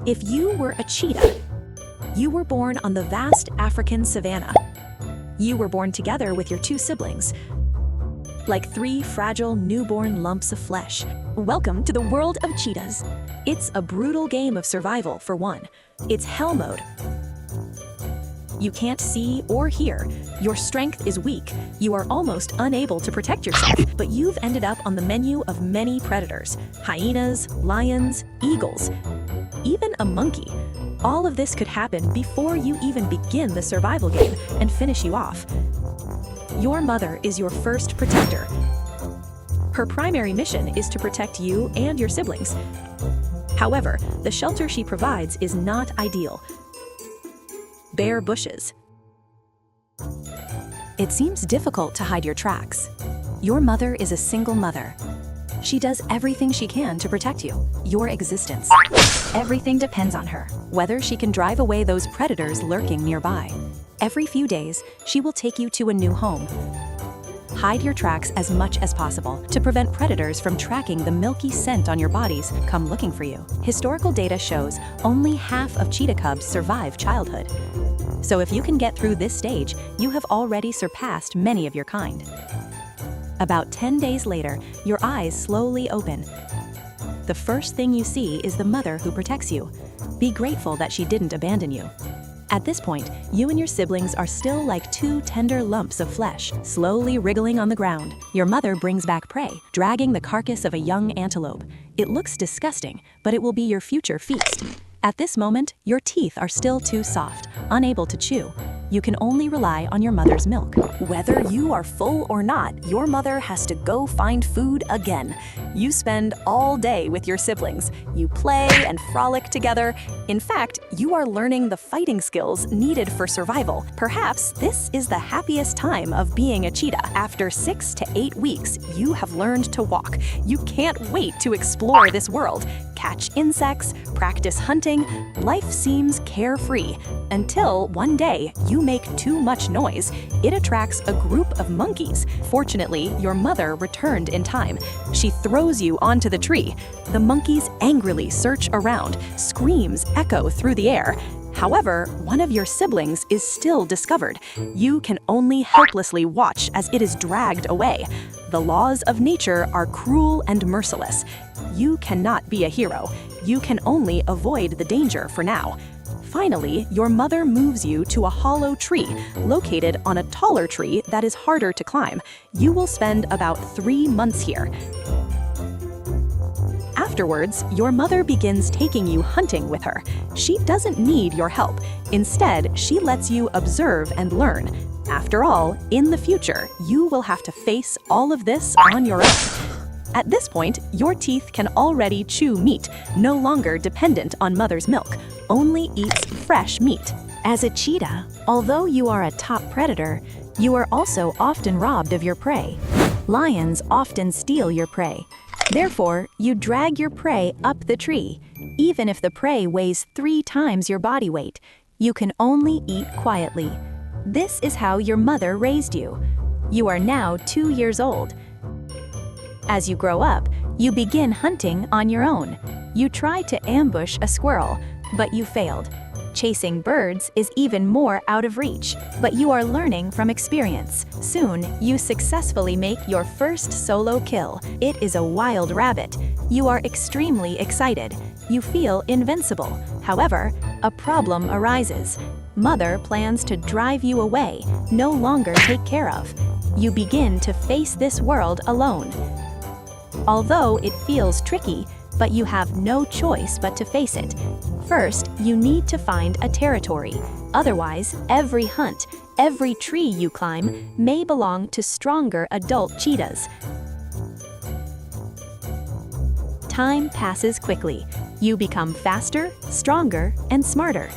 If you were a cheetah, you were born on the vast African savanna. You were born together with your two siblings, like three fragile newborn lumps of flesh. Welcome to the world of cheetahs. It's a brutal game of survival for one. It's hell mode. You can't see or hear. Your strength is weak. You are almost unable to protect yourself, but you've ended up on the menu of many predators: hyenas, lions, eagles, even a monkey. All of this could happen before you even begin the survival game and finish you off. Your mother is your first protector. Her primary mission is to protect you and your siblings. However, the shelter she provides is not ideal. Bare bushes. It seems difficult to hide your tracks. Your mother is a single mother. She does everything she can to protect you, your existence. Everything depends on her, whether she can drive away those predators lurking nearby. Every few days, she will take you to a new home. Hide your tracks as much as possible to prevent predators from tracking the milky scent on your bodies come looking for you. Historical data shows only half of cheetah cubs survive childhood. So if you can get through this stage, you have already surpassed many of your kind. About 10 days later, your eyes slowly open. The first thing you see is the mother who protects you. Be grateful that she didn't abandon you. At this point, you and your siblings are still like two tender lumps of flesh, slowly wriggling on the ground. Your mother brings back prey, dragging the carcass of a young antelope. It looks disgusting, but it will be your future feast. At this moment, your teeth are still too soft, unable to chew. You can only rely on your mother's milk. Whether you are full or not, your mother has to go find food again. You spend all day with your siblings. You play and frolic together. In fact, you are learning the fighting skills needed for survival. Perhaps this is the happiest time of being a cheetah. After 6 to 8 weeks, you have learned to walk. You can't wait to explore this world. Catch insects, practice hunting. Life seems carefree until one day you make too much noise. It attracts a group of monkeys. Fortunately, your mother returned in time. She throws you onto the tree. The monkeys angrily search around. Screams echo through the air. However, one of your siblings is still discovered. You can only helplessly watch as it is dragged away. The laws of nature are cruel and merciless. You cannot be a hero. You can only avoid the danger for now. Finally, your mother moves you to a hollow tree, located on a taller tree that is harder to climb. You will spend about 3 months here. Afterwards, your mother begins taking you hunting with her. She doesn't need your help. Instead, she lets you observe and learn. After all, in the future, you will have to face all of this on your own. At this point, your teeth can already chew meat, no longer dependent on mother's milk, only eats fresh meat. As a cheetah, although you are a top predator, you are also often robbed of your prey. Lions often steal your prey. Therefore, you drag your prey up the tree. Even if the prey weighs 3 times your body weight, you can only eat quietly. This is how your mother raised you. You are now 2 years old. As you grow up, you begin hunting on your own. You try to ambush a squirrel, but you failed. Chasing birds is even more out of reach, but you are learning from experience. Soon, you successfully make your first solo kill. It is a wild rabbit. You are extremely excited. You feel invincible. However, a problem arises. Mother plans to drive you away, no longer take care of. You begin to face this world alone. Although it feels tricky, but you have no choice but to face it. First, you need to find a territory. Otherwise, every hunt, every tree you climb may belong to stronger adult cheetahs. Time passes quickly. You become faster, stronger, and smarter.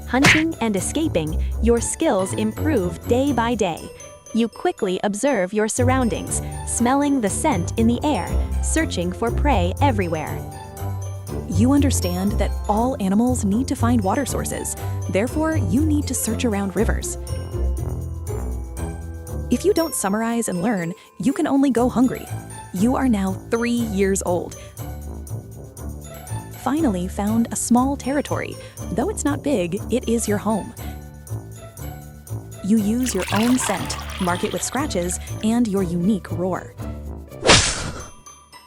Hunting and escaping, your skills improve day by day. You quickly observe your surroundings, smelling the scent in the air, searching for prey everywhere. You understand that all animals need to find water sources. Therefore, you need to search around rivers. If you don't summarize and learn, you can only go hungry. You are now 3 years old. finally found a small territory. Though it's not big, it is your home. You use your own scent, mark it with scratches, and your unique roar.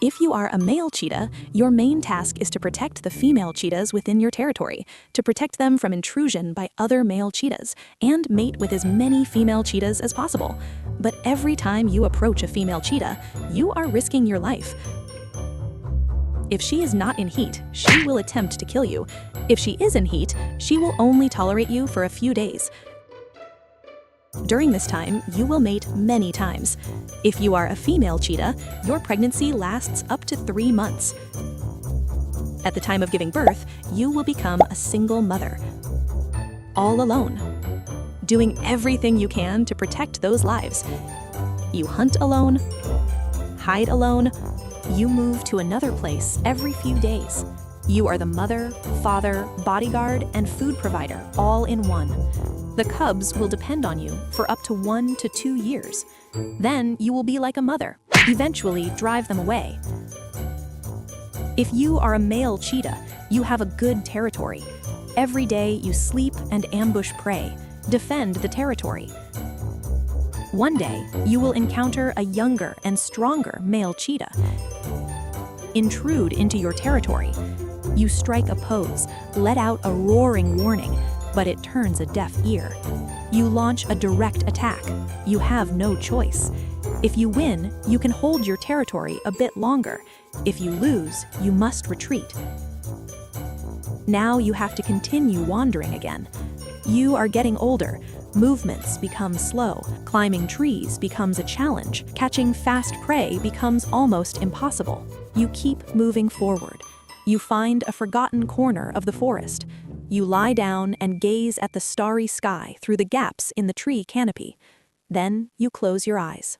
If you are a male cheetah, your main task is to protect the female cheetahs within your territory, to protect them from intrusion by other male cheetahs, and mate with as many female cheetahs as possible. But every time you approach a female cheetah, you are risking your life. If she is not in heat, she will attempt to kill you. If she is in heat, she will only tolerate you for a few days. During this time, you will mate many times. If you are a female cheetah, your pregnancy lasts up to 3 months. At the time of giving birth, you will become a single mother, all alone, doing everything you can to protect those lives. You hunt alone, hide alone, you move to another place every few days. You are the mother, father, bodyguard, and food provider all in one. The cubs will depend on you for up to 1 to 2 years. Then you will be like a mother, eventually drive them away. If you are a male cheetah, you have a good territory. Every day you sleep and ambush prey, defend the territory. One day, you will encounter a younger and stronger male cheetah. Intrude into your territory. You strike a pose, let out a roaring warning, but it turns a deaf ear. You launch a direct attack. You have no choice. If you win, you can hold your territory a bit longer. If you lose, you must retreat. Now you have to continue wandering again. You are getting older. Movements become slow. Climbing trees becomes a challenge. Catching fast prey becomes almost impossible. You keep moving forward. You find a forgotten corner of the forest. You lie down and gaze at the starry sky through the gaps in the tree canopy. Then you close your eyes.